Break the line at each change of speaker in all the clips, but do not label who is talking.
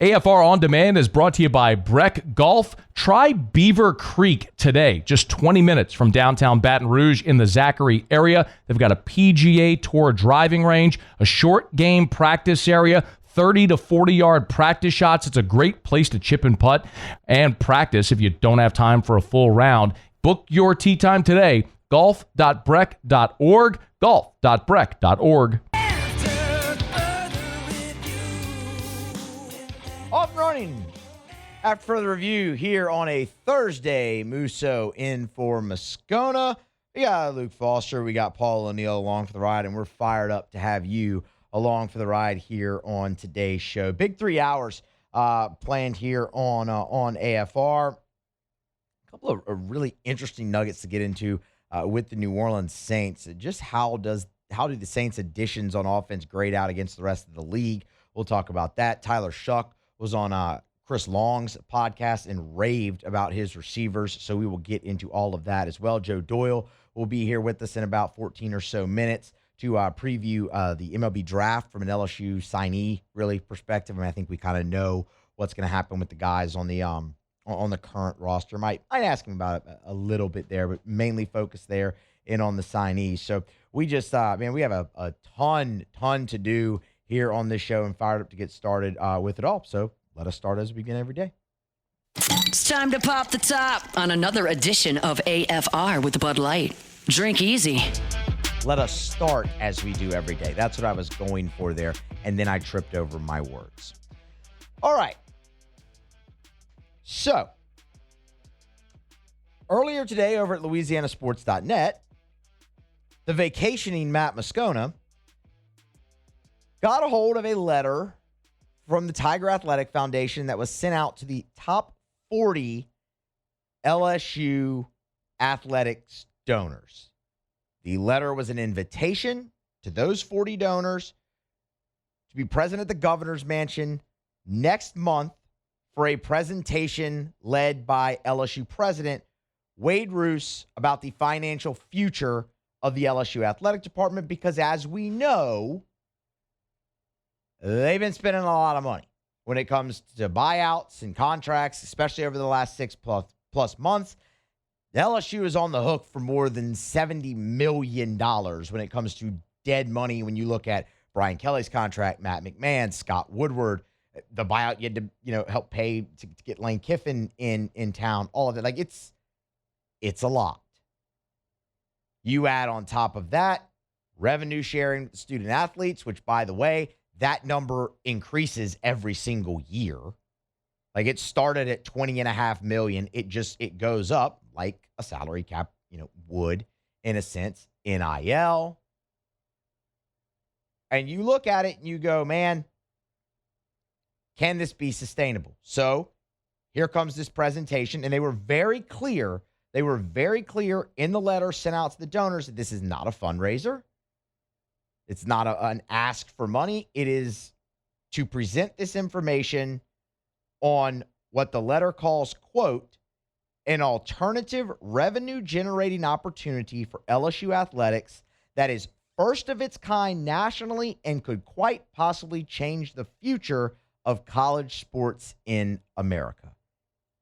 AFR On Demand is brought to you by Breck Golf. Try Beaver Creek today, just 20 minutes from downtown Baton Rouge in the Zachary area. They've got a PGA Tour driving range, a short game practice area, 30 to 40-yard practice shots. It's a great place to chip and putt and practice if you don't have time for a full round. Book your tee time today, golf.breck.org, golf.breck.org.
Off and running. After further review here on a Thursday, Musso in for Moscona. We got Luke Foster. We got Paul O'Neill along for the ride, and we're fired up to have you along for the ride here on today's show. Big 3 hours planned here on AFR. A couple of really interesting nuggets to get into with the New Orleans Saints. Just how do the Saints' additions on offense grade out against the rest of the league? We'll talk about that. Tyler Shuck was on Chris Long's podcast and raved about his receivers, so we will get into all of that as well. Joe Doyle will be here with us in about 14 or so minutes to preview the MLB draft from an LSU signee really perspective. I mean, I think we kind of know what's going to happen with the guys on the current roster. Might ask him about it a little bit there, but mainly focus there in on the signees. So we just, we have a ton to do here on this show and fired up to get started with it all. So let us start as we begin every day.
It's time to pop the top on another edition of AFR with Bud Light. Drink easy.
Let us start as we do every day. That's what I was going for there, and then I tripped over my words. All right. So, earlier today over at LouisianaSports.net, the vacationing Matt Moscona got a hold of a letter from the Tiger Athletic Foundation that was sent out to the top 40 LSU athletics donors. The letter was an invitation to those 40 donors to be present at the governor's mansion next month for a presentation led by LSU president Wade Roos about the financial future of the LSU athletic department, because as we know, they've been spending a lot of money when it comes to buyouts and contracts, especially over the last 6 plus months. The LSU is on the hook for more than $70 million when it comes to dead money. When you look at Brian Kelly's contract, Matt McMahon, Scott Woodward, the buyout you had to help pay to get Lane Kiffin in town, all of that. Like it's a lot. You add on top of that revenue sharing with student athletes, which, by the way, that number increases every single year. Like it started at $20.5 million. It goes up like a salary cap, would in a sense, NIL. And you look at it and you go, man, can this be sustainable? So here comes this presentation, and they were very clear. They were very clear in the letter sent out to the donors that this is not a fundraiser. It's not an ask for money. It is to present this information on what the letter calls, quote, an alternative revenue-generating opportunity for LSU athletics that is first of its kind nationally and could quite possibly change the future of college sports in America,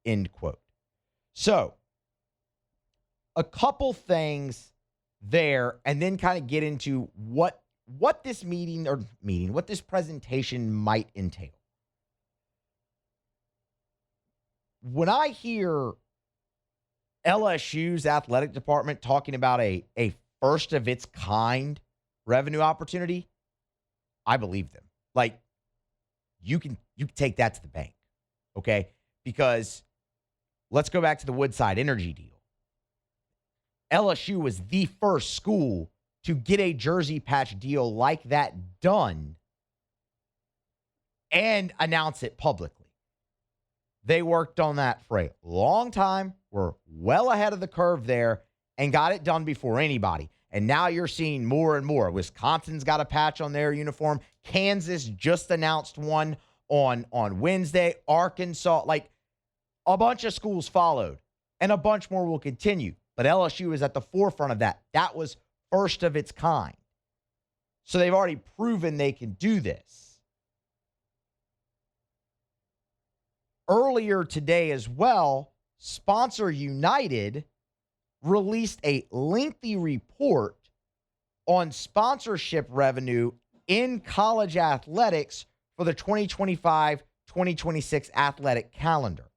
end quote. So, a couple things there, and then kind of get into what this what this presentation might entail. When I hear LSU's athletic department talking about a first of its kind revenue opportunity, I believe them. Like, you can take that to the bank, okay? Because let's go back to the Woodside Energy deal. LSU was the first school to get a jersey patch deal like that done and announce it publicly. They worked on that for a long time, were well ahead of the curve there, and got it done before anybody. And now you're seeing more and more. Wisconsin's got a patch on their uniform. Kansas just announced one on Wednesday. Arkansas, like a bunch of schools followed, and a bunch more will continue. But LSU is at the forefront of that. That was first of its kind. So they've already proven they can do this. earlier today as well, Sponsor United released a lengthy report on sponsorship revenue in college athletics for the 2025-2026 athletic calendar.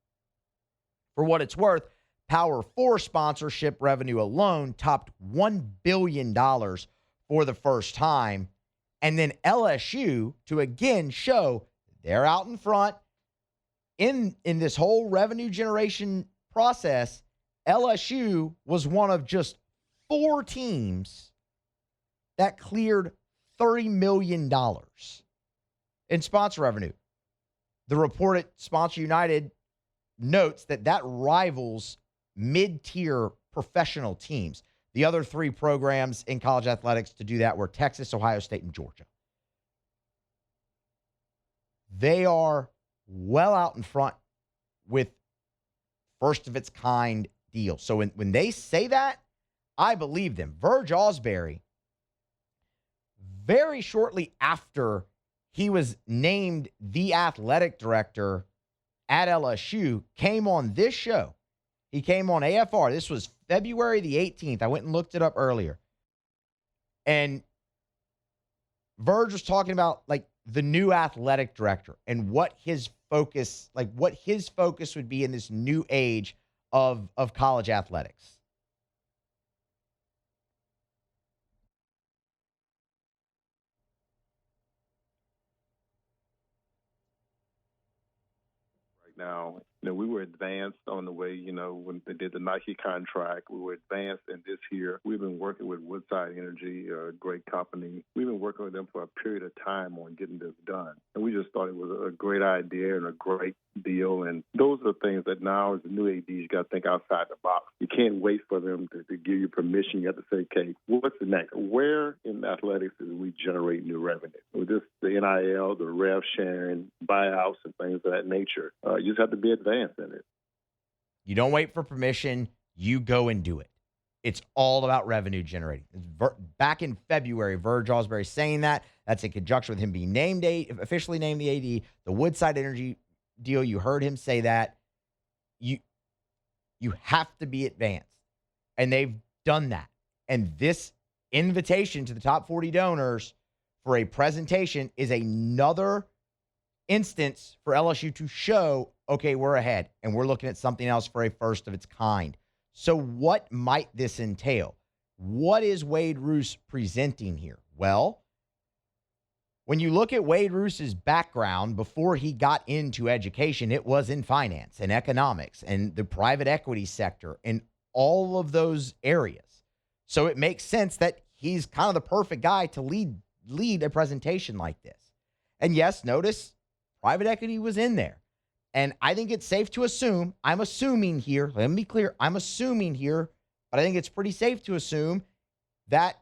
For what it's worth, Power 4 sponsorship revenue alone topped $1 billion for the first time. And then LSU, to again show they're out in front in this whole revenue generation process, LSU was one of just 4 teams that cleared $30 million in sponsor revenue. The report at Sponsor United notes that rivals mid-tier professional teams. The other 3 programs in college athletics to do that were Texas, Ohio State, and Georgia. They are well out in front with first-of-its-kind deals. So when they say that, I believe them. Verge Ausberry, very shortly after he was named the athletic director at LSU, came on this show. He came on AFR. This was February the 18th. I went and looked it up earlier. And Verge was talking about like the new athletic director and what his focus would be in this new age of college athletics.
Now, we were advanced on the way, when they did the Nike contract, we were advanced in this year. We've been working with Woodside Energy, a great company. We've been working with them for a period of time on getting this done. And we just thought it was a great idea and a great deal. And those are things that now as a new AD, you got to think outside the box. You can't wait for them to give you permission. You have to say, okay, what's the next? Where in athletics do we generate new revenue? With this, the NIL, the rev sharing, buyouts, and things of that nature, you just have to be advanced in it.
You don't wait for permission. You go and do it. It's all about revenue generating. Back in February, Verge Ausberry saying that. That's in conjunction with him being officially named the AD. The Woodside Energy deal, you heard him say that. You have to be advanced. And they've done that. And this invitation to the top 40 donors for a presentation is another instance for LSU to show, okay, we're ahead and we're looking at something else for a first of its kind. So what might this entail? What is Wade Roos presenting here? Well, when you look at Wade Roos's background before he got into education, it was in finance and economics and the private equity sector and all of those areas. So it makes sense that he's kind of the perfect guy to lead a presentation like this. And yes, notice private equity was in there. And I think it's safe to assume, I'm assuming here, let me be clear, I'm assuming here, but I think it's pretty safe to assume that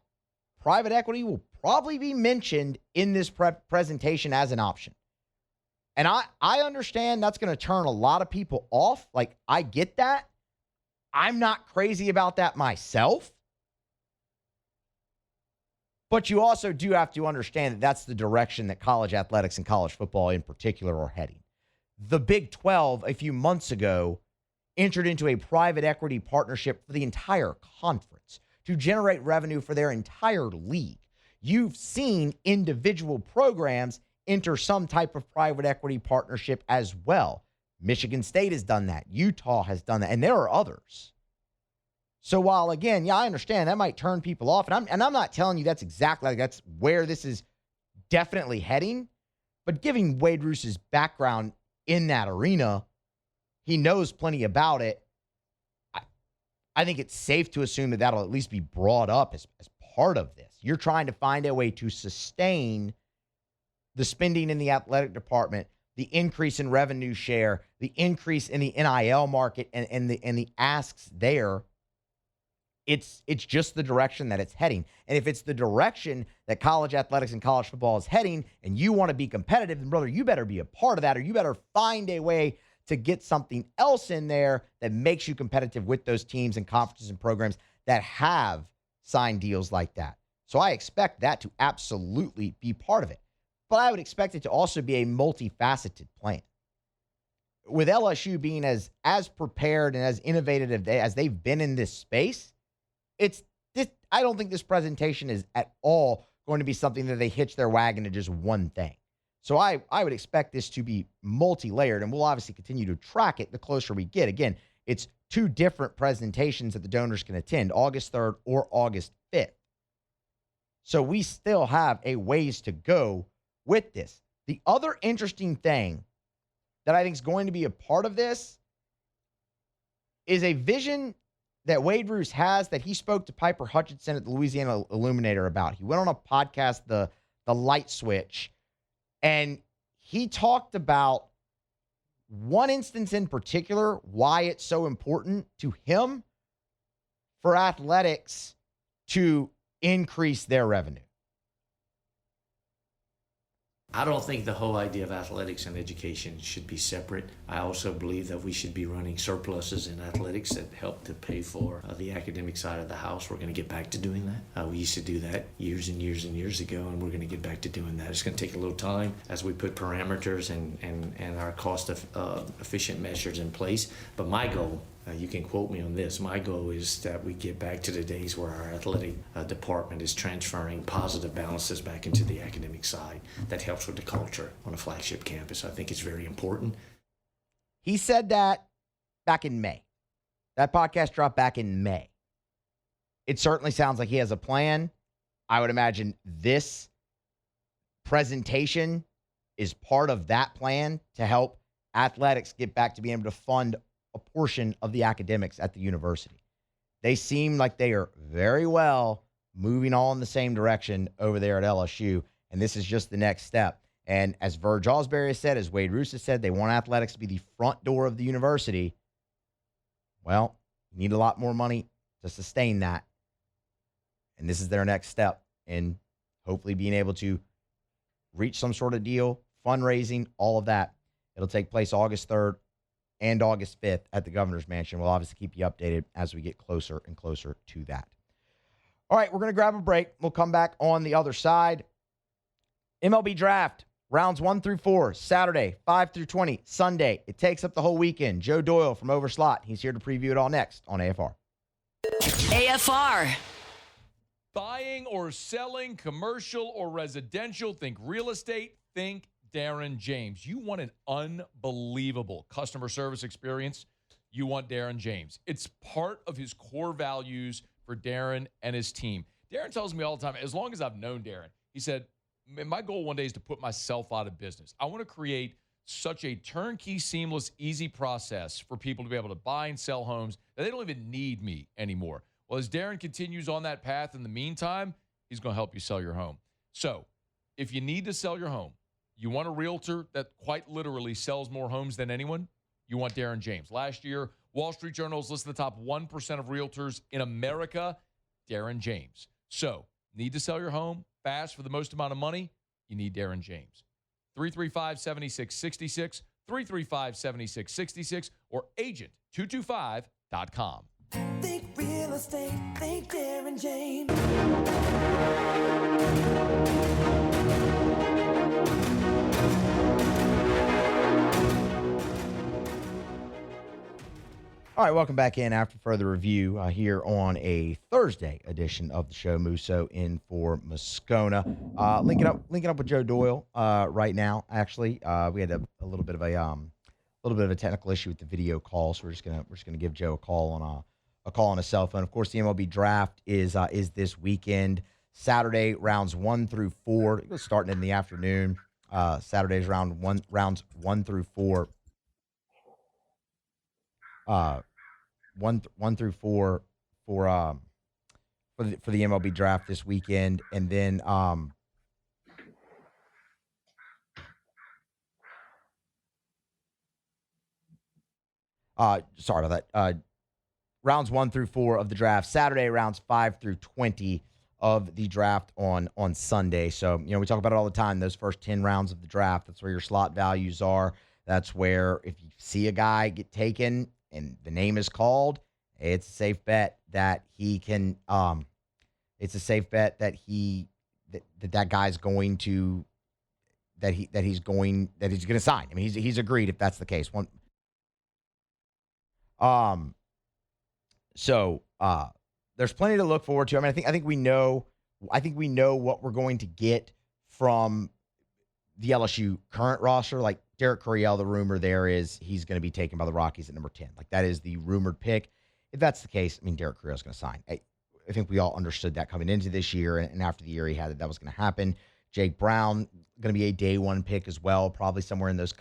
private equity will probably be mentioned in this presentation as an option. And I understand that's going to turn a lot of people off. Like, I get that. I'm not crazy about that myself. But you also do have to understand that that's the direction that college athletics and college football in particular are heading. The Big 12, a few months ago, entered into a private equity partnership for the entire conference to generate revenue for their entire league. You've seen individual programs enter some type of private equity partnership as well. Michigan State has done that. Utah has done that. And there are others. So while, again, yeah, I understand that might turn people off. And I'm not telling you that's exactly, that's where this is definitely heading. But giving Wade Roos's background in that arena, he knows plenty about it. I think it's safe to assume that that'll at least be brought up as part of this. You're trying to find a way to sustain the spending in the athletic department, the increase in revenue share, the increase in the NIL market, and the asks there. It's just the direction that it's heading. And if it's the direction that college athletics and college football is heading, and you want to be competitive, then brother, you better be a part of that, or you better find a way to get something else in there that makes you competitive with those teams and conferences and programs that have signed deals like that. So I expect that to absolutely be part of it. But I would expect it to also be a multifaceted plan. with LSU being as prepared and as innovative as they've been in this space, I don't think this presentation is at all going to be something that they hitch their wagon to just one thing. So I would expect this to be multi-layered, and we'll obviously continue to track it the closer we get. Again, it's 2 different presentations that the donors can attend, August 3rd or August 5th. So we still have a ways to go with this. The other interesting thing that I think is going to be a part of this is a vision that Wade Roos has that he spoke to Piper Hutchinson at the Louisiana Illuminator about. He went on a podcast, the Light Switch, and he talked about one instance in particular, why it's so important to him for athletics to increase their revenue.
I don't think the whole idea of athletics and education should be separate. I also believe that we should be running surpluses in athletics that help to pay for the academic side of the house. We're going to get back to doing that. We used to do that years and years and years ago, and we're going to get back to doing that. It's going to take a little time as we put parameters and our cost of efficient measures in place. But my goal, you can quote me on this, my goal is that we get back to the days where our athletic department is transferring positive balances back into the academic side. That helps with the culture on a flagship campus. I think it's very important.
He said that back in May. That podcast dropped back in May. It certainly sounds like he has a plan. I would imagine this presentation is part of that plan to help athletics get back to being able to fund a portion of the academics at the university. They seem like they are very well moving all in the same direction over there at LSU, and this is just the next step. And as Verge Osbury has said, as Wade Roos has said, they want athletics to be the front door of the university. Well, you need a lot more money to sustain that. And this is their next step in hopefully being able to reach some sort of deal, fundraising, all of that. It'll take place August 3rd and August 5th at the Governor's Mansion. We'll obviously keep you updated as we get closer and closer to that. All right, we're going to grab a break. We'll come back on the other side. MLB Draft, rounds 1 through 4, Saturday, 5 through 20, Sunday. It takes up the whole weekend. Joe Doyle from Overslot. He's here to preview it all next on AFR.
AFR.
Buying or selling, commercial or residential, think real estate, think Darren James. You want an unbelievable customer service experience, you want Darren James. It's part of his core values for Darren and his team. Darren tells me all the time, as long as I've known Darren, he said, my goal one day is to put myself out of business. I want to create such a turnkey, seamless, easy process for people to be able to buy and sell homes that they don't even need me anymore. Well, as Darren continues on that path in the meantime, he's going to help you sell your home. So if you need to sell your home, you want a realtor that quite literally sells more homes than anyone, you want Darren James. Last year, Wall Street Journal is listed the top 1% of realtors in America, Darren James. So need to sell your home fast for the most amount of money, you need Darren James. 335-7666, 335-7666, or agent225.com.
Think real estate, think Darren James.
All right, welcome back in after further review here on a Thursday edition of the show. Musso in for Moscona. Linking up with Joe Doyle right now. Actually, we had a little bit of a technical issue with the video call, so we're just gonna give Joe a call on a cell phone. Of course, the MLB draft is this weekend. Saturday rounds 1 through 4. It's starting in the afternoon. Saturday's rounds 1 through 4. 1 through 4 for the MLB draft this weekend, and then sorry about that. Rounds 1 through 4 of the draft Saturday, rounds 5 through 20 of the draft on Sunday. So, we talk about it all the time. Those first 10 rounds of the draft, that's where your slot values are. That's where if you see a guy get taken and the name is called, it's a safe bet that he can. It's a safe bet that that guy's going to that he's going to sign. I mean, he's agreed if that's the case. So there's plenty to look forward to. I mean, I think we know what we're going to get from the LSU current roster. Like Derek Coryell, the rumor there is he's going to be taken by the Rockies at number 10. Like that is the rumored pick. If that's the case, I mean, Derek Coryell is going to sign. I think we all understood that coming into this year, and after the year he had that was going to happen. Jake Brown going to be a day one pick as well, probably somewhere in those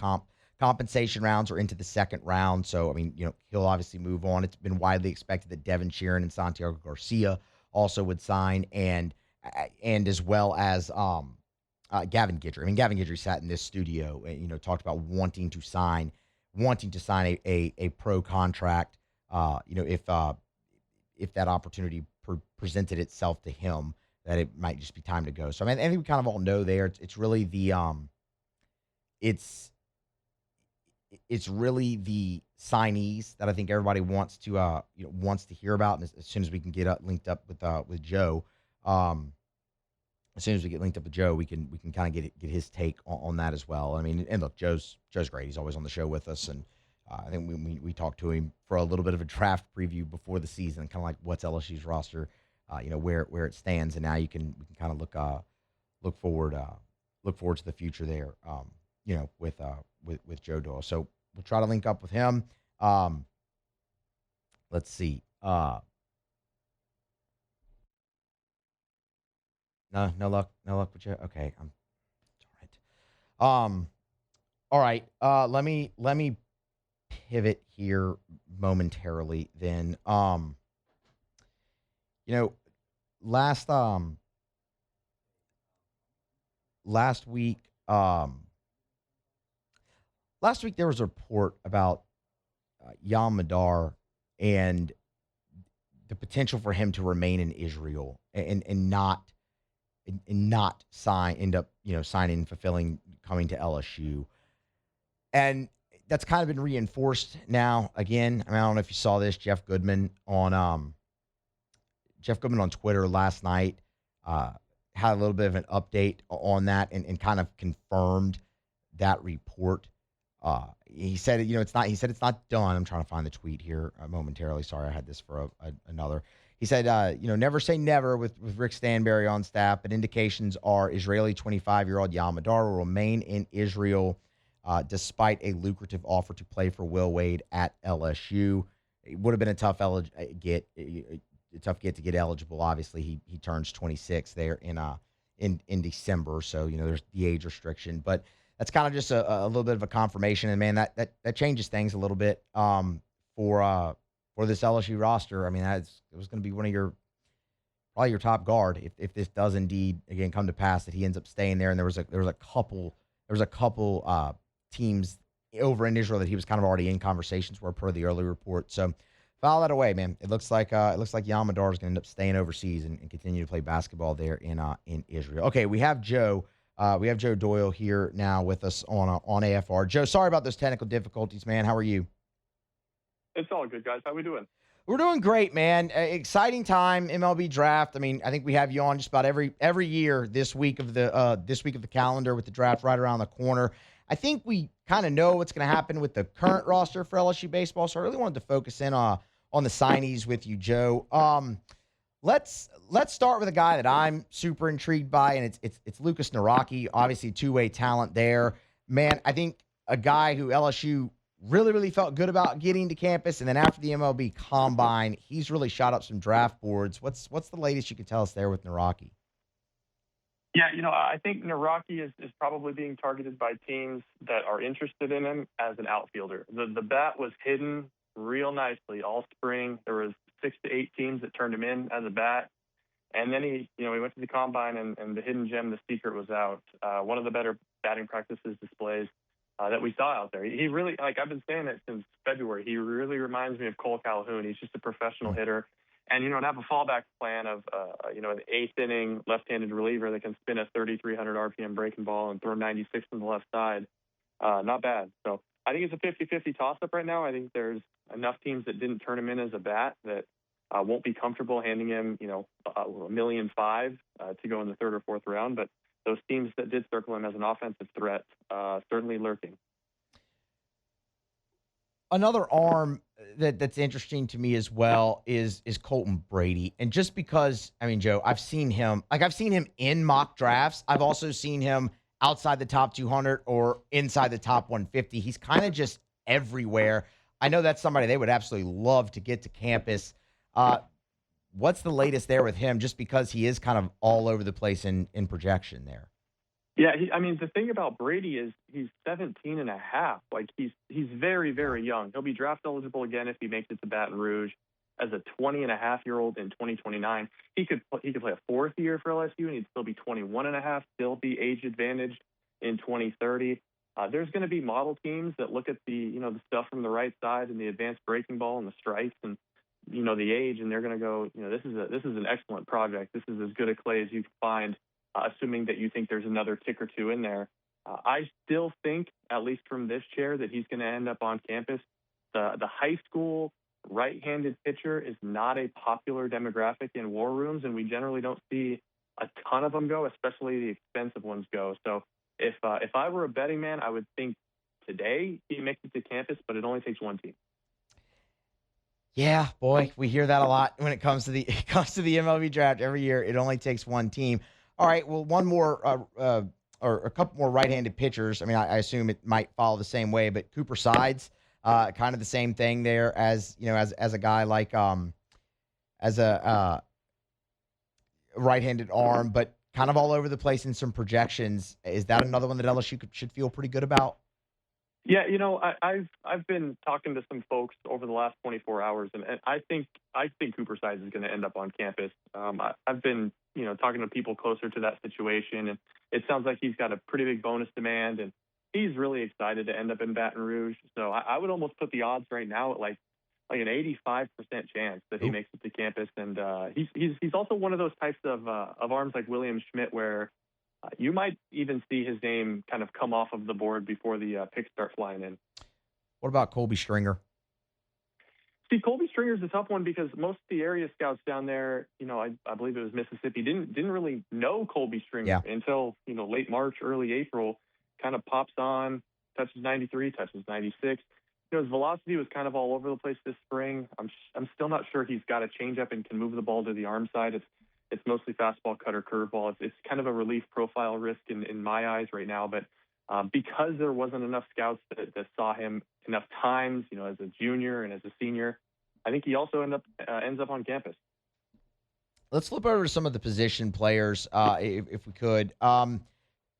compensation rounds or into the second round. So, I mean, he'll obviously move on. It's been widely expected that Devin Sheeran and Santiago Garcia also would sign, and as well as Gavin Guidry. I mean, Gavin Guidry sat in this studio and talked about wanting to sign a pro contract. If that opportunity presented itself to him, that it might just be time to go. So I mean, I think we kind of all know there. It's really the it's really the signees that I think everybody wants to hear about. And as soon as we can get linked up with Joe, as soon as we get linked up with Joe, we can kind of get his take on that as well. I mean, and look, Joe's great. He's always on the show with us, and I think we talked to him for a little bit of a draft preview before the season, kind of like what's LSU's roster, where it stands, and now we can kind of look forward to the future there, with Joe Doyle. So we'll try to link up with him. Let's see. No luck with Joe. Okay, all right. Let me pivot here momentarily. Then, last week, there was a report about Yam Madar and the potential for him to remain in Israel and not end up signing, fulfilling, coming to LSU. And that's kind of been reinforced now again. I mean, I don't know if you saw this. Jeff Goodman on Twitter last night had a little bit of an update on that and kind of confirmed that report. He said, it's not done. I'm trying to find the tweet here momentarily. Sorry, I had this for another. He said, never say never with Rick Stanberry on staff, but indications are Israeli 25-year-old Yam Madar will remain in Israel despite a lucrative offer to play for Will Wade at LSU. It would have been a tough get to get eligible. Obviously, he turns 26 there in December, so there's the age restriction. But that's kind of just a little bit of a confirmation, and man, that changes things a little bit for this LSU roster. I mean, it was going to be probably your top guard if this does indeed again come to pass that he ends up staying there. And there was a couple teams over in Israel that he was kind of already in conversations with per the early report. So file that away, man. It looks like Yam Madar is going to end up staying overseas and continue to play basketball there in Israel. Okay, we have Joe. We have Joe Doyle here now with us on AFR. Joe, sorry about those technical difficulties, man. How are you?
It's all good, guys. How we doing?
We're doing great, man. Exciting time, MLB draft. I mean, I think we have you on just about every year this week of the calendar with the draft right around the corner. I think we kind of know what's going to happen with the current roster for LSU baseball, so I really wanted to focus in on the signees with you, Joe. Let's start with a guy that I'm super intrigued by, and it's Lucas Naraki. Obviously, two-way talent there, man. I think a guy who LSU really, really felt good about getting to campus, and then after the MLB Combine, he's really shot up some draft boards. What's the latest you could tell us there with Naraki?
Yeah, I think Naraki is probably being targeted by teams that are interested in him as an outfielder. The bat was hidden real nicely all spring. There was 6 to 8 teams that turned him in as a bat. And then he went to the Combine, and the hidden gem, the secret, was out. One of the better batting practices displays that we saw out there. He really, I've been saying it since February, he really reminds me of Cole Calhoun. He's just a professional hitter. And, to have a fallback plan of, an eighth inning left-handed reliever that can spin a 3,300 RPM breaking ball and throw 96 on the left side, not bad. So I think it's a 50-50 toss-up right now. I think there's enough teams that didn't turn him in as a bat that won't be comfortable handing him, $1.5 million to go in the third or fourth round. But those teams that did circle him as an offensive threat, certainly lurking.
Another arm that's interesting to me as well is Colton Brady. And just because, I mean, Joe, I've seen him in mock drafts. I've also seen him outside the top 200 or inside the top 150. He's kind of just everywhere. I know that's somebody they would absolutely love to get to campus. What's the latest there with him, just because he is kind of all over the place in projection there?
Yeah, I mean, the thing about Brady is he's 17 and a half. Like, he's very, very young. He'll be draft eligible again if he makes it to Baton Rouge as a 20-and-a-half-year-old in 2029. He could play a fourth year for LSU, and he'd still be 21 and a half, still be age advantaged in 2030. There's going to be model teams that look at the stuff from the right side and the advanced breaking ball and the stripes and, the age, and they're going to go, this is an excellent project. This is as good a clay as you can find, assuming that you think there's another tick or two in there. I still think, at least from this chair, that he's going to end up on campus. The high school right-handed pitcher is not a popular demographic in war rooms, and we generally don't see a ton of them go, especially the expensive ones go. So if I were a betting man, I would think today he makes it to campus, but it only takes one team.
Yeah, boy, we hear that a lot when it comes to the MLB draft every year. It only takes one team. All right, well, one more or a couple more right-handed pitchers. I mean, I assume it might follow the same way, but Cooper Sides, kind of the same thing there as a guy like as a right-handed arm, but kind of all over the place in some projections. Is that another one that LSU should feel pretty good about?
Yeah, I've been talking to some folks over the last 24 hours, and I think Cooper Sides is going to end up on campus. I've been talking to people closer to that situation, and it sounds like he's got a pretty big bonus demand, and he's really excited to end up in Baton Rouge. So I would almost put the odds right now at like an 85% chance that he makes it to campus, and he's also one of those types of arms like William Schmidt where you might even see his name kind of come off of the board before the picks start flying in.
What about Colby Stringer?
See, Colby Stringer is a tough one because most of the area scouts down there, I believe it was Mississippi, didn't really know Colby Stringer until, late March, early April, kind of pops on, touches 93, touches 96. His velocity was kind of all over the place this spring. I'm still not sure he's got a changeup and can move the ball to the arm side. It's mostly fastball, cutter, curveball. It's kind of a relief profile risk in my eyes right now. But because there wasn't enough scouts that saw him enough times, as a junior and as a senior, I think he also ends up on campus.
Let's flip over to some of the position players, if we could.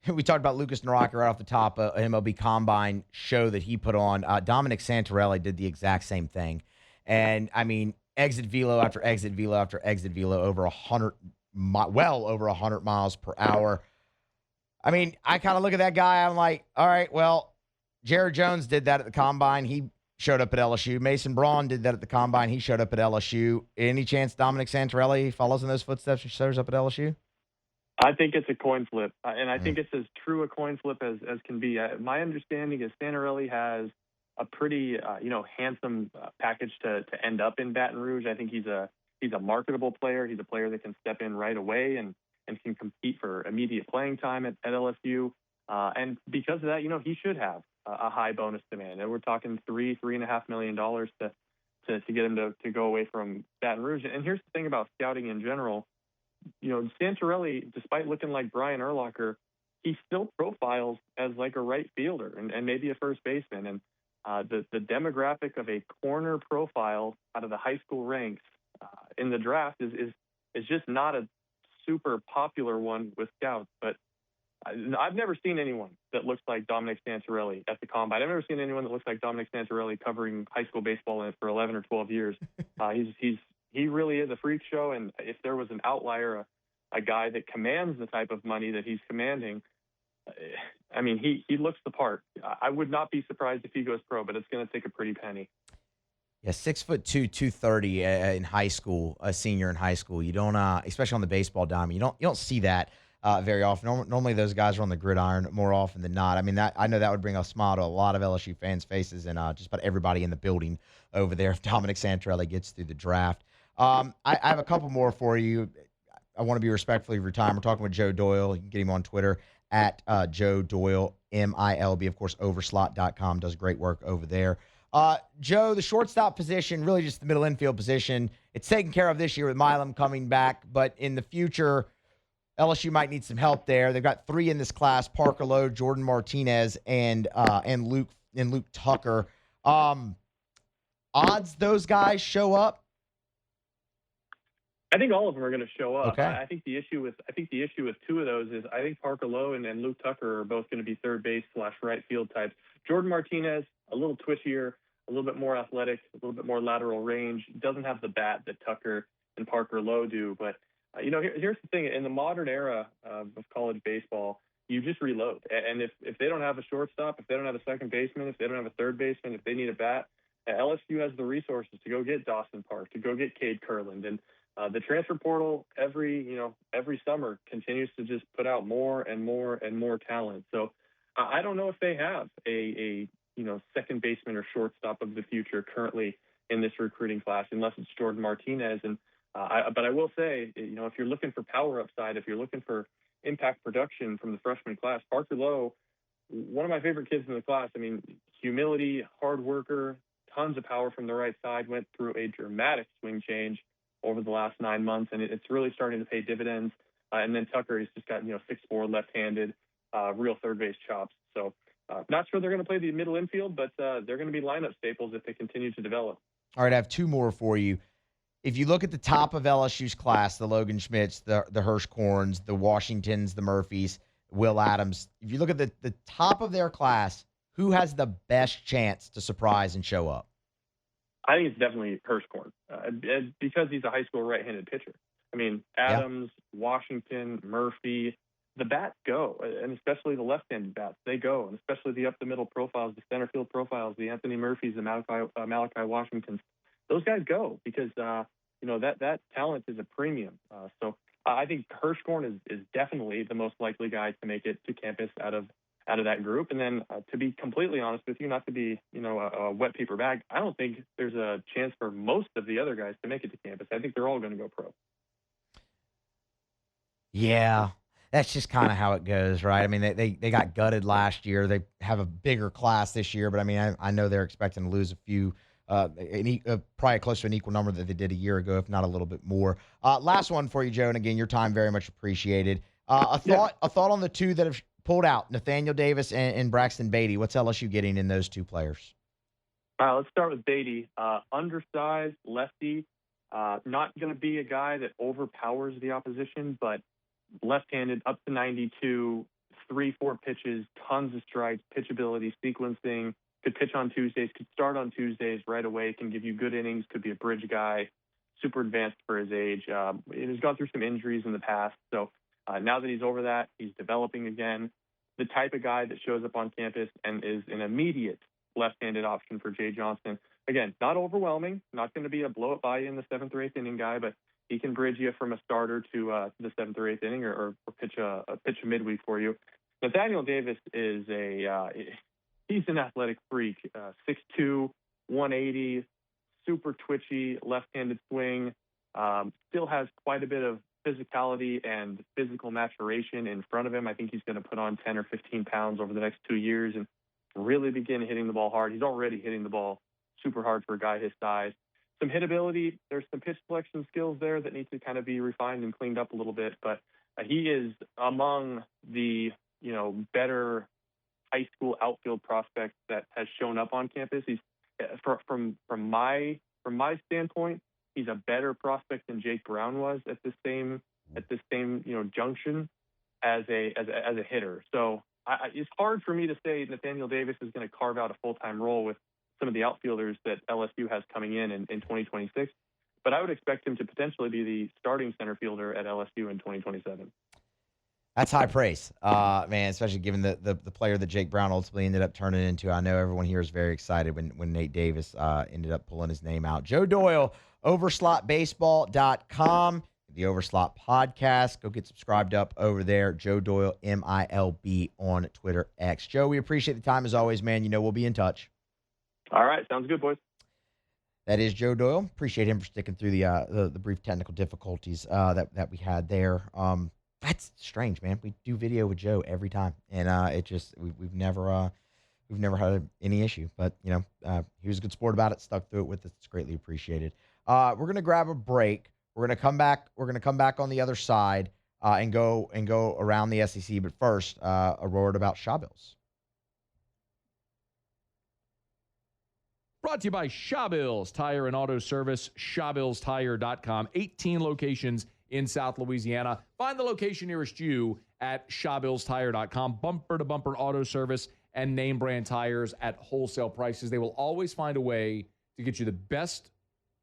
We talked about Lucas Naraki right off the top, MLB Combine show that he put on. Dominic Santarelli did the exact same thing. And, I mean, exit velo after exit velo after exit velo well over 100 miles per hour. I mean, I kind of look at that guy. I'm like, all right, well, Jared Jones did that at the Combine. He showed up at LSU. Mason Braun did that at the Combine. He showed up at LSU. Any chance Dominic Santarelli follows in those footsteps and shows up at LSU?
I think it's a coin flip, and I think it's as true a coin flip as can be. My understanding is Santarelli has a pretty handsome package to end up in Baton Rouge. I think he's a marketable player. He's a player that can step in right away and can compete for immediate playing time at LSU. And because of that, he should have a high bonus demand. And we're talking $3.5 million to get him to go away from Baton Rouge. And here's the thing about scouting in general. Santarelli, despite looking like Brian Urlacher, he still profiles as like a right fielder and maybe a first baseman. And the demographic of a corner profile out of the high school ranks in the draft is just not a super popular one with scouts. But I've never seen anyone that looks like Dominic Santarelli at the Combine. I've never seen anyone that looks like Dominic Santarelli covering high school baseball for 11 or 12 years. He really is a freak show, and if there was an outlier, a guy that commands the type of money that he's commanding, I mean, he looks the part. I would not be surprised if he goes pro, but it's going to take a pretty penny.
Yeah, 6'2", 230 in high school, a senior in high school. You don't, especially on the baseball diamond, you don't see that very often. Normally, those guys are on the gridiron more often than not. I mean, I know that would bring a smile to a lot of LSU fans' faces and just about everybody in the building over there if Dominic Santarelli gets through the draft. I have a couple more for you. I want to be respectful of your time. We're talking with Joe Doyle. You can get him on Twitter at Joe Doyle, MILB. Of course, overslot.com does great work over there. Joe, the shortstop position, really just the middle infield position, it's taken care of this year with Milam coming back, but in the future, LSU might need some help there. They've got 3 in this class: Parker Lowe, Jordan Martinez, and Luke Tucker. Odds those guys show up?
I think all of them are going to show up.
Okay.
I think the issue with 2 of those is I think Parker Lowe and Luke Tucker are both going to be third base / right field types. Jordan Martinez, a little twitchier, a little bit more athletic, a little bit more lateral range. Doesn't have the bat that Tucker and Parker Lowe do. But here's the thing: in the modern era of college baseball, you just reload. And if they don't have a shortstop, if they don't have a second baseman, if they don't have a third baseman, if they need a bat, LSU has the resources to go get Dawson Park, to go get Cade Kurland, and the transfer portal every summer continues to just put out more and more and more talent. So I don't know if they have a second baseman or shortstop of the future currently in this recruiting class, unless it's Jordan Martinez. And but I will say, if you're looking for power upside, if you're looking for impact production from the freshman class, Parker Lowe, one of my favorite kids in the class. I mean, humility, hard worker, tons of power from the right side, went through a dramatic swing change over the last 9 months, and it's really starting to pay dividends. And then Tucker, he's just got 6'4", left-handed, real third base chops. So not sure they're going to play the middle infield, but they're going to be lineup staples if they continue to develop.
All right, I have 2 more for you. If you look at the top of LSU's class, the Logan Schmidts, the Hirschkorns, the Washingtons, the Murphys, Will Adams, if you look at the top of their class, who has the best chance to surprise and show up?
I think it's definitely Hirschkorn because he's a high school right-handed pitcher. I mean, Adams, Washington, Murphy, the bats go, and especially the left-handed bats, they go, and especially the up-the-middle profiles, the center field profiles, the Anthony Murphys, the Malachi Washingtons. Those guys go because, that talent is a premium. So I think Hirschkorn is definitely the most likely guy to make it to campus out of that group. And then to be completely honest with you, not to be, a wet paper bag, I don't think there's a chance for most of the other guys to make it to campus. I think they're all going to go pro.
Yeah, that's just kind of how it goes, right? I mean, they got gutted last year. They have a bigger class this year, but I mean, I know they're expecting to lose a few, probably close to an equal number that they did a year ago, if not a little bit more. Last one for you, Joe, and again, your time very much appreciated. A thought on the 2 that have pulled out, Nathaniel Davis and Braxton Beatty. What's LSU getting in those 2 players?
Let's start with Beatty. Undersized, lefty, not going to be a guy that overpowers the opposition, but left-handed, up to 92, 3-4 pitches, tons of strikes, pitchability, sequencing, could pitch on Tuesdays, could start on Tuesdays right away, can give you good innings, could be a bridge guy, super advanced for his age. He's gone through some injuries in the past, so now that he's over that, he's developing again. The type of guy that shows up on campus and is an immediate left-handed option for Jay Johnson. Again, not overwhelming, not going to be a blow-it-by in the 7th or 8th inning guy, but he can bridge you from a starter to the 7th or 8th inning or pitch a midweek for you. Nathaniel Davis is he's an athletic freak, 6'2", 180, super twitchy, left-handed swing, still has quite a bit of physicality and physical maturation in front of him. I think he's going to put on 10 or 15 pounds over the next 2 years and really begin hitting the ball hard. He's already hitting the ball super hard for a guy his size. Some hitability, there's some pitch selection skills there that need to kind of be refined and cleaned up a little bit, but he is among the, better high school outfield prospects that has shown up on campus. He's from my standpoint, he's a better prospect than Jake Brown was at this same junction as a hitter. So it's hard for me to say Nathaniel Davis is going to carve out a full-time role with some of the outfielders that LSU has coming in 2026. But I would expect him to potentially be the starting center fielder at LSU in 2027.
That's high praise, man, especially given the player that Jake Brown ultimately ended up turning into. I know everyone here is very excited when Nate Davis ended up pulling his name out. Joe Doyle, overslotbaseball.com, the Overslot Podcast. Go get subscribed up over there. Joe Doyle, MILB on Twitter X. Joe, we appreciate the time as always, man. We'll be in touch.
All right. Sounds good, boys.
That is Joe Doyle. Appreciate him for sticking through the brief technical difficulties that we had there. That's strange, man. We do video with Joe every time, and we've never we've never had any issue. But, he was a good sport about it, stuck through it with us. It's greatly appreciated. We're going to grab a break. We're going to come back. We're going to come back on the other side and go around the SEC. But first, a word about Shawbills.
Brought to you by Shawbills Tire and Auto Service, ShawbillsTire.com. 18 locations in South Louisiana. Find the location nearest you at ShawbillsTire.com. Bumper-to-bumper auto service and name brand tires at wholesale prices. They will always find a way to get you the best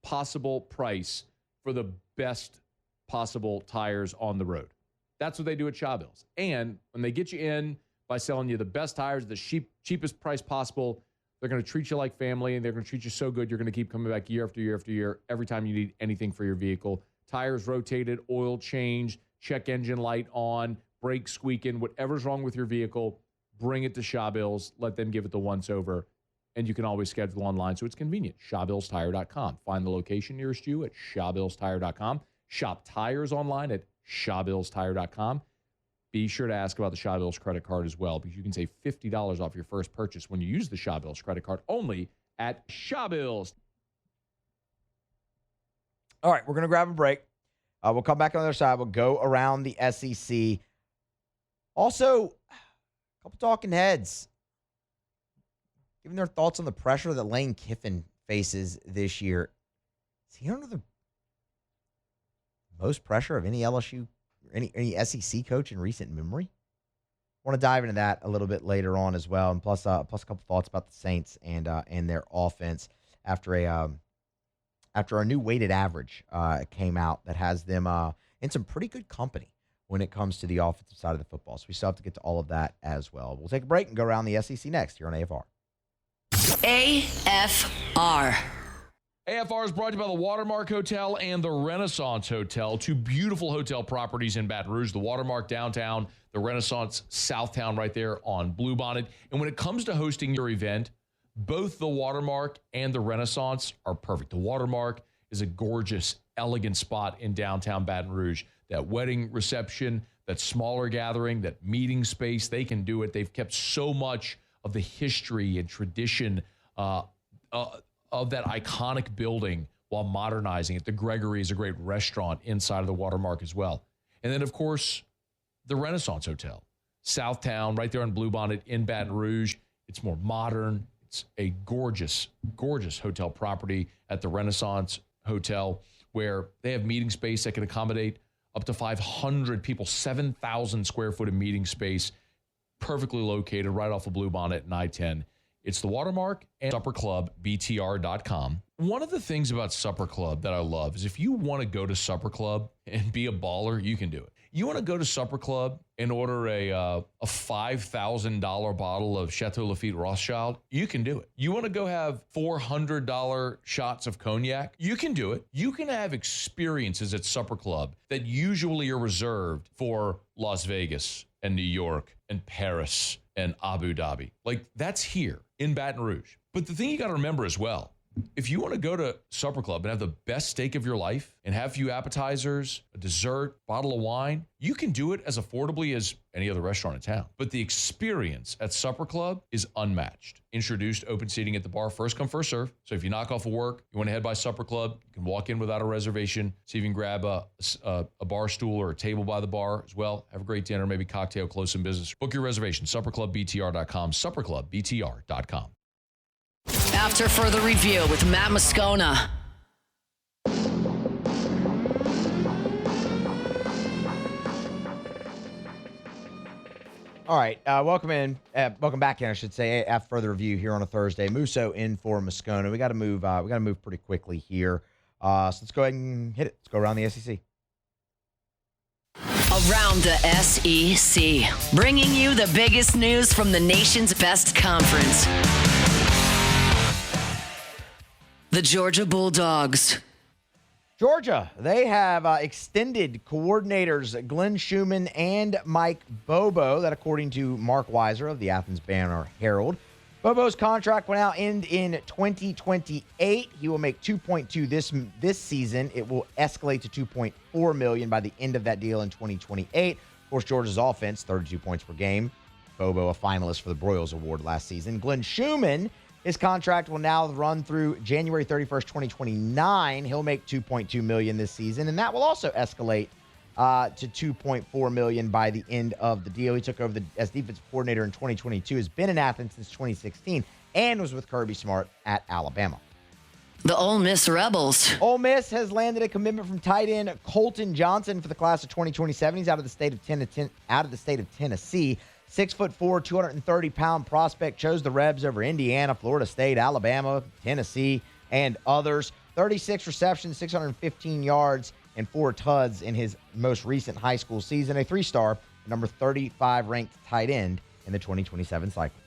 possible price for the best possible tires on the road. That's what they do at Shawbills. And when they get you in by selling you the best tires, the cheapest price possible, they're going to treat you like family, and they're going to treat you so good, you're going to keep coming back year after year after year every time you need anything for your vehicle. Tires rotated, oil changed, check engine light on, brakes squeaking, whatever's wrong with your vehicle, bring it to Shawbills. Let them give it the once-over, and you can always schedule online, so it's convenient. ShawbillsTire.com. Find the location nearest you at ShawbillsTire.com. Shop tires online at ShawbillsTire.com. Be sure to ask about the Shawbills credit card as well, because you can save $50 off your first purchase when you use the Shawbills credit card only at Shawbills.
All right, we're going to grab a break. We'll come back on the other side. We'll go around the SEC. Also, a couple talking heads giving their thoughts on the pressure that Lane Kiffin faces this year. Is he under the most pressure of any LSU, or any SEC coach in recent memory? I want to dive into that a little bit later on as well, and plus a couple thoughts about the Saints and their offense after a new weighted average came out that has them in some pretty good company when it comes to the offensive side of the football. So we still have to get to all of that as well. We'll take a break and go around the SEC next here on AFR.
AFR.
AFR is brought to you by the Watermark Hotel and the Renaissance Hotel, two beautiful hotel properties in Baton Rouge, the Watermark downtown, the Renaissance Southtown right there on Bluebonnet. And when it comes to hosting your event, both the Watermark and the Renaissance are perfect. The Watermark is a gorgeous, elegant spot in downtown Baton Rouge. That wedding reception, that smaller gathering, that meeting space, they can do it. They've kept so much of the history and tradition of that iconic building while modernizing it. The Gregory is a great restaurant inside of the Watermark as well. And then, of course, the Renaissance Hotel, Southtown, right there on Bluebonnet in Baton Rouge. It's more modern. It's a gorgeous, gorgeous hotel property at the Renaissance Hotel where they have meeting space that can accommodate up to 500 people, 7,000 square foot of meeting space, perfectly located right off of Bluebonnet and I-10. It's the Watermark and Supper Club, BTR.com. One of the things about Supper Club that I love is if you want to go to Supper Club and be a baller, you can do it. You want to go to Supper Club and order a $5,000 bottle of Chateau Lafite Rothschild, you can do it. You want to go have $400 shots of cognac, you can do it. You can have experiences at Supper Club that usually are reserved for Las Vegas and New York and Paris and Abu Dhabi. Like, that's here in Baton Rouge. But the thing you got to remember as well, if you want to go to Supper Club and have the best steak of your life and have a few appetizers, a dessert, bottle of wine, you can do it as affordably as any other restaurant in town. But the experience at Supper Club is unmatched. Introduced open seating at the bar, first come, first serve. So if you knock off of work, you want to head by Supper Club, you can walk in without a reservation, see if you can grab a bar stool or a table by the bar as well. Have a great dinner, maybe cocktail, close some business. Book your reservation, supperclubbtr.com, supperclubbtr.com.
After further review with Matt Moscona.
All right, welcome back in, I should say, after further review here on a Thursday. Musso in for Moscona. We got to move. We got to move pretty quickly here. So let's go ahead and hit it. Let's go around the SEC.
Around the SEC, bringing you the biggest news from the nation's best conference. The Georgia Bulldogs.
Georgia, they have extended coordinators Glenn Schumann and Mike Bobo. That, according to Mark Weiser of the Athens Banner Herald. Bobo's contract will now end in 2028. He will make $2.2 this season. It will escalate to $2.4 million by the end of that deal in 2028. Of course, Georgia's offense, 32 points per game, Bobo, a finalist for the Broyles Award last season. Glenn Schumann, his contract will now run through January 31st, 2029. He'll make $2.2 million this season, and that will also escalate to $2.4 million by the end of the deal. He took over as defensive coordinator in 2022, has been in Athens since 2016, and was with Kirby Smart at Alabama.
The Ole Miss Rebels.
Ole Miss has landed a commitment from tight end Colton Johnson for the class of 2027. He's out of the state of Tennessee. 6'4", 230-pound prospect, chose the Rebs over Indiana, Florida State, Alabama, Tennessee, and others. 36 receptions, 615 yards, and 4 tuds in his most recent high school season. A 3-star, number 35 ranked tight end in the 2027 cycle.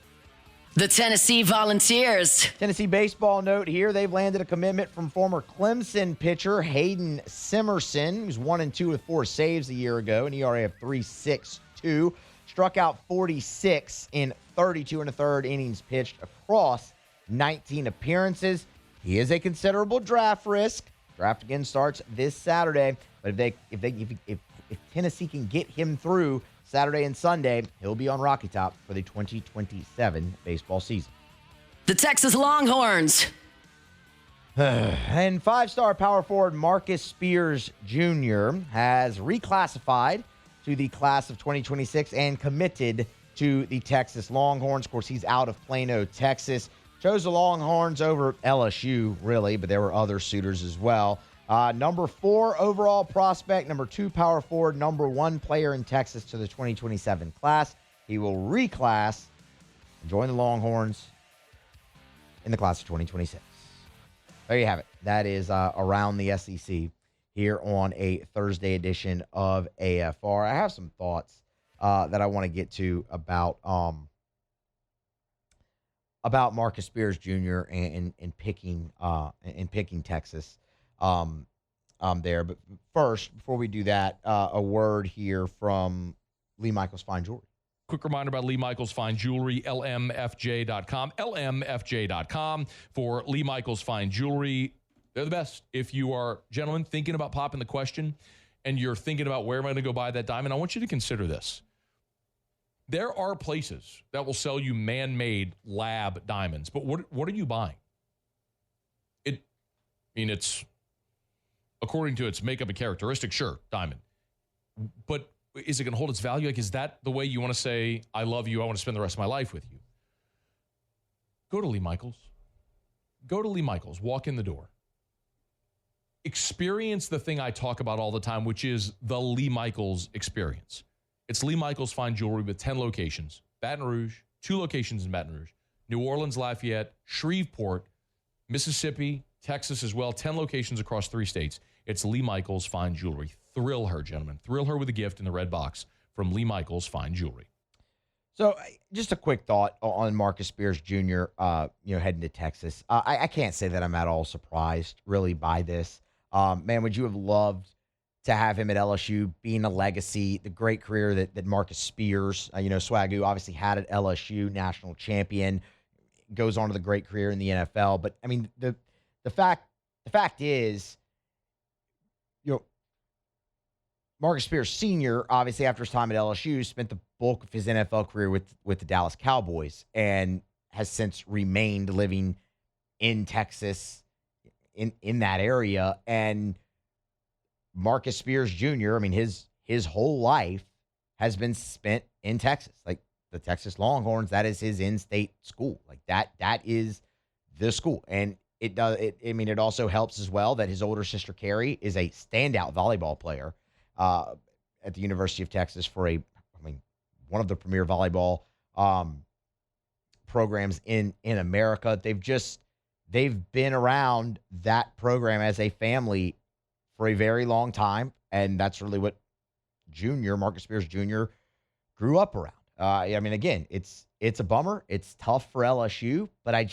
The Tennessee Volunteers.
Tennessee baseball note here. They've landed a commitment from former Clemson pitcher Hayden Simerson, who's 1-2 with 4 saves a year ago, an ERA of 3.62. Struck out 46 in 32 1/3 innings pitched across 19 appearances. He is a considerable draft risk. Draft again starts this Saturday, but if Tennessee can get him through Saturday and Sunday, he'll be on Rocky Top for the 2027 baseball season.
The Texas Longhorns.
And 5-star power forward Marcus Spears Jr. has reclassified to the class of 2026 and committed to the Texas Longhorns. Of course, he's out of Plano, Texas. Chose the Longhorns over LSU, really, but there were other suitors as well. Number 4 overall prospect, number 2 power forward, number 1 player in Texas to the 2027 class. He will reclass and join the Longhorns in the class of 2026. There you have it. That is around the SEC here on a Thursday edition of AFR. I have some thoughts that I want to get to about Marcus Spears Jr. and picking Texas there. But first, before we do that, a word here from Lee Michaels Fine Jewelry.
Quick reminder about Lee Michaels Fine Jewelry, lmfj.com, lmfj.com for Lee Michaels Fine Jewelry. They're the best. If you are, gentlemen, thinking about popping the question and you're thinking about where am I going to go buy that diamond, I want you to consider this. There are places that will sell you man-made lab diamonds, but what are you buying? It's according to its makeup and characteristics, sure, diamond. But is it going to hold its value? Like, is that the way you want to say, I love you, I want to spend the rest of my life with you? Go to Lee Michaels. Go to Lee Michaels. Walk in the door. Experience the thing I talk about all the time, which is the Lee Michaels experience. It's Lee Michaels Fine Jewelry with 10 locations. Baton Rouge, 2 locations in Baton Rouge. New Orleans, Lafayette, Shreveport, Mississippi, Texas as well. 10 locations across 3 states. It's Lee Michaels Fine Jewelry. Thrill her, gentlemen. Thrill her with a gift in the red box from Lee Michaels Fine Jewelry.
So just a quick thought on Marcus Spears Jr., heading to Texas. I can't say that I'm at all surprised, really, by this. Man, would you have loved to have him at LSU, being a legacy, the great career that Marcus Spears, Swagoo obviously had at LSU, national champion, goes on to the great career in the NFL. But, I mean, the fact is, Marcus Spears Sr., obviously after his time at LSU, spent the bulk of his NFL career with the Dallas Cowboys and has since remained living in Texas, in that area. And Marcus Spears Jr., I mean, his whole life has been spent in Texas. Like the Texas Longhorns, that is his in-state school. Like that is the school. And it also helps as well that his older sister Carrie is a standout volleyball player at the University of Texas for one of the premier volleyball programs in America. They've been around that program as a family for a very long time, and that's really what Marcus Spears Jr. grew up around. Again, it's a bummer. It's tough for LSU, but I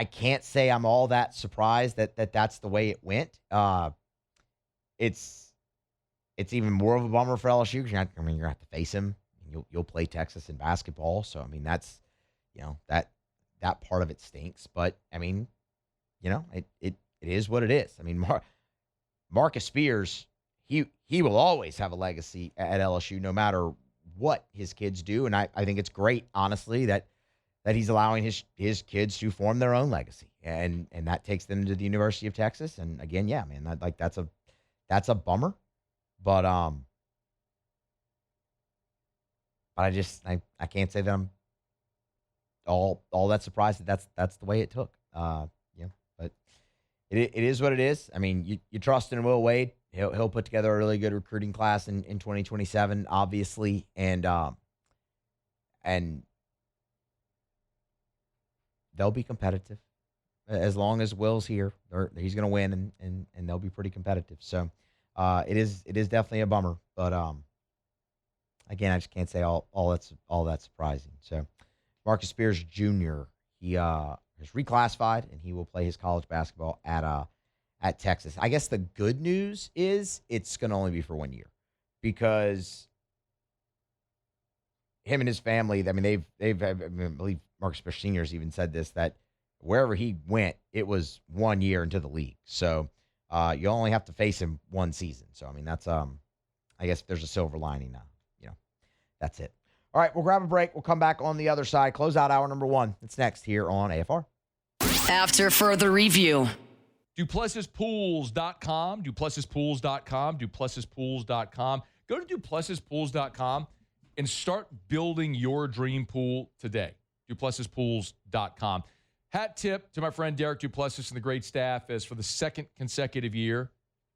can't say I'm all that surprised that that's the way it went. It's even more of a bummer for LSU because you're going to have to face him. You'll play Texas in basketball, so that's that part of it stinks. But it is what it is. Marcus Spears, he will always have a legacy at LSU, no matter what his kids do. And I think it's great, honestly, that he's allowing his kids to form their own legacy. And that takes them to the University of Texas. And again, yeah, man, that's a bummer. But I can't say that I'm all that surprised that that's the way it took. But it is what it is. I mean, you trust in Will Wade. He'll put together a really good recruiting class in 2027, obviously, and they'll be competitive as long as Will's here. He's going to win, and they'll be pretty competitive. So it is definitely a bummer, but again, I just can't say all that's surprising. So Marcus Spears Jr. He is reclassified, and he will play his college basketball at Texas. I guess the good news is it's going to only be for 1 year, because him and his family, I mean, I believe Marcus Spears Sr. has even said this, that wherever he went, it was 1 year into the league. So you only have to face him one season. So, I mean, that's, I guess there's a silver lining now. That's it. All right, we'll grab a break. We'll come back on the other side. Close out hour number 1. It's next here on AFR.
After further review.
DuplessisPools.com, DuplessisPools.com, DuplessisPools.com. Go to DuplessisPools.com and start building your dream pool today. DuplessisPools.com. Hat tip to my friend Derek Duplessis and the great staff, as for the second consecutive year,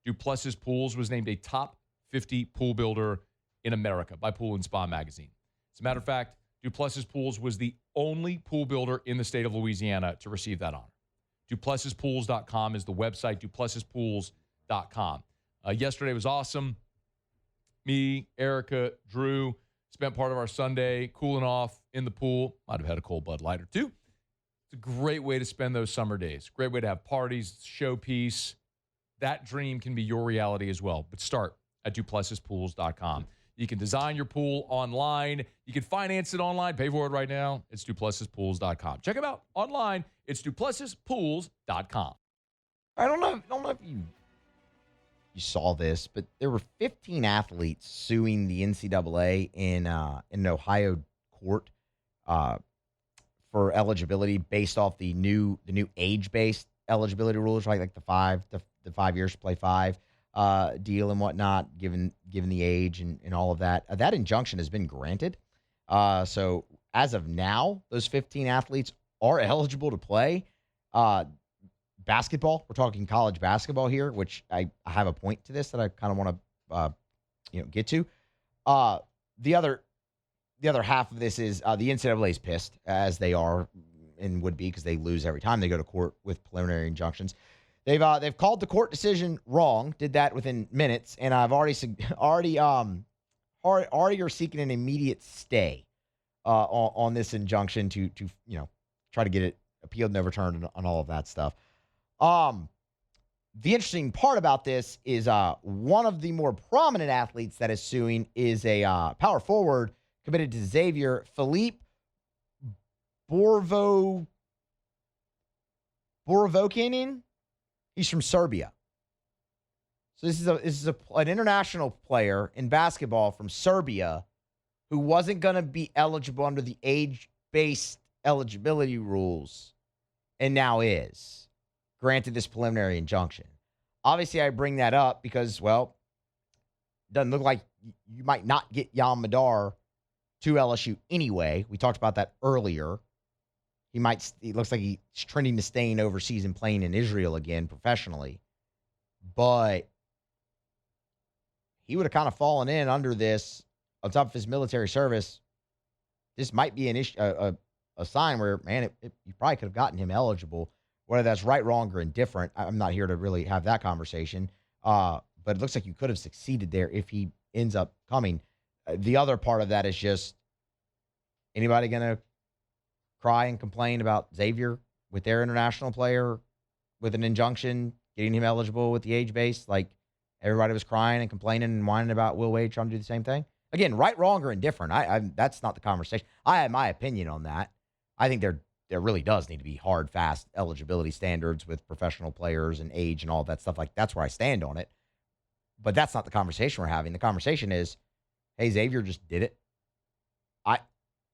Duplessis Pools was named a top 50 pool builder in America by Pool and Spa Magazine. As a matter of fact, Duplessis Pools was the only pool builder in the state of Louisiana to receive that honor. DuplessisPools.com is the website, DuplessisPools.com. Yesterday was awesome. Me, Erica, Drew spent part of our Sunday cooling off in the pool. Might have had a cold Bud Light or two. It's a great way to spend those summer days. Great way to have parties, showpiece. That dream can be your reality as well. But start at DuplessisPools.com. You can design your pool online. You can finance it online. Pay for it right now. It's DuplessisPools.com. Check them out online. It's DuplessisPools.com.
I don't know if you saw this, but there were 15 athletes suing the NCAA in an Ohio court for eligibility based off the new age-based eligibility rules, right? Like the 5 years to play 5. Deal and whatnot, given the age and all of that. That injunction has been granted. So as of now, those 15 athletes are eligible to play basketball. We're talking college basketball here, which I have a point to this that I kind of want to get to. The other half of this is the NCAA is pissed, as they are and would be, because they lose every time they go to court with preliminary injunctions. They've called the court decision wrong. Did that within minutes, and I've already are seeking an immediate stay on this injunction to try to get it appealed and overturned and all of that stuff. The interesting part about this is one of the more prominent athletes that is suing is a power forward committed to Xavier, Philippe Borovokanin. He's from Serbia. So this is an international player in basketball from Serbia who wasn't going to be eligible under the age-based eligibility rules and now is granted this preliminary injunction. Obviously, I bring that up because, well, it doesn't look like you might not get Yam Madar to LSU anyway. We talked about that earlier. He looks like he's trending to staying overseas and playing in Israel again professionally. But he would have kind of fallen in under this on top of his military service. This might be an issue, a sign where, man, you probably could have gotten him eligible. Whether that's right, wrong, or indifferent, I'm not here to really have that conversation. But it looks like you could have succeeded there if he ends up coming. The other part of that is just, anybody going to cry and complain about Xavier with their international player with an injunction, getting him eligible with the age base? Like, everybody was crying and complaining and whining about Will Wade trying to do the same thing. Again, right, wrong, or indifferent. That's not the conversation. I have my opinion on that. I think there really does need to be hard, fast eligibility standards with professional players and age and all that stuff. Like, that's where I stand on it. But that's not the conversation we're having. The conversation is, hey, Xavier just did it.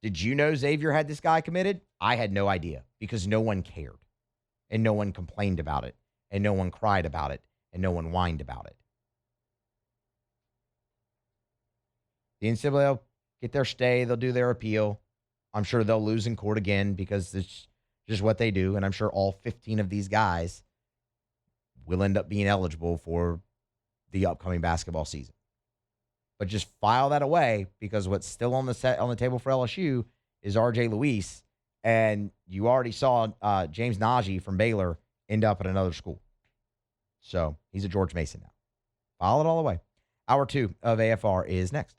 Did you know Xavier had this guy committed? I had no idea because no one cared and no one complained about it and no one cried about it and no one whined about it. The NCAA will get their stay. They'll do their appeal. I'm sure they'll lose in court again because it's just what they do. And I'm sure all 15 of these guys will end up being eligible for the upcoming basketball season. But just file that away because what's still on the table for LSU is R.J. Luis, and you already saw James Najee from Baylor end up at another school. So he's a George Mason now. File it all away. Hour 2 of AFR is next.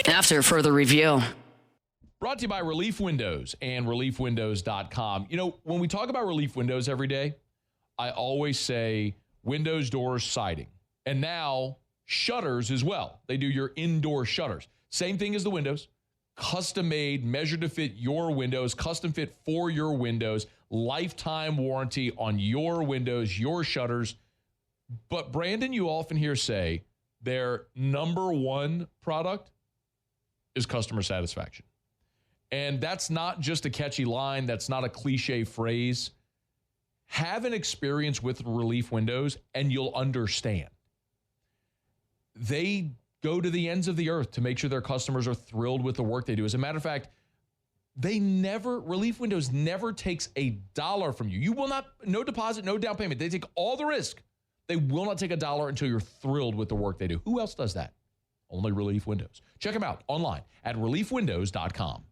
After further review.
Brought to you by Relief Windows and ReliefWindows.com. You know, when we talk about Relief Windows every day, I always say windows, doors, siding. And now shutters as well. They do your indoor shutters. Same thing as the windows. Custom made, measured to fit your windows, custom fit for your windows, lifetime warranty on your windows, your shutters. But Brandon, you often hear say their number one product is customer satisfaction. And that's not just a catchy line. That's not a cliche phrase. Have an experience with Relief Windows and you'll understand. They go to the ends of the earth to make sure their customers are thrilled with the work they do. As a matter of fact, Relief Windows never takes $1 from you. You will not, no deposit, no down payment. They take all the risk. They will not take $1 until you're thrilled with the work they do. Who else does that? Only Relief Windows. Check them out online at reliefwindows.com.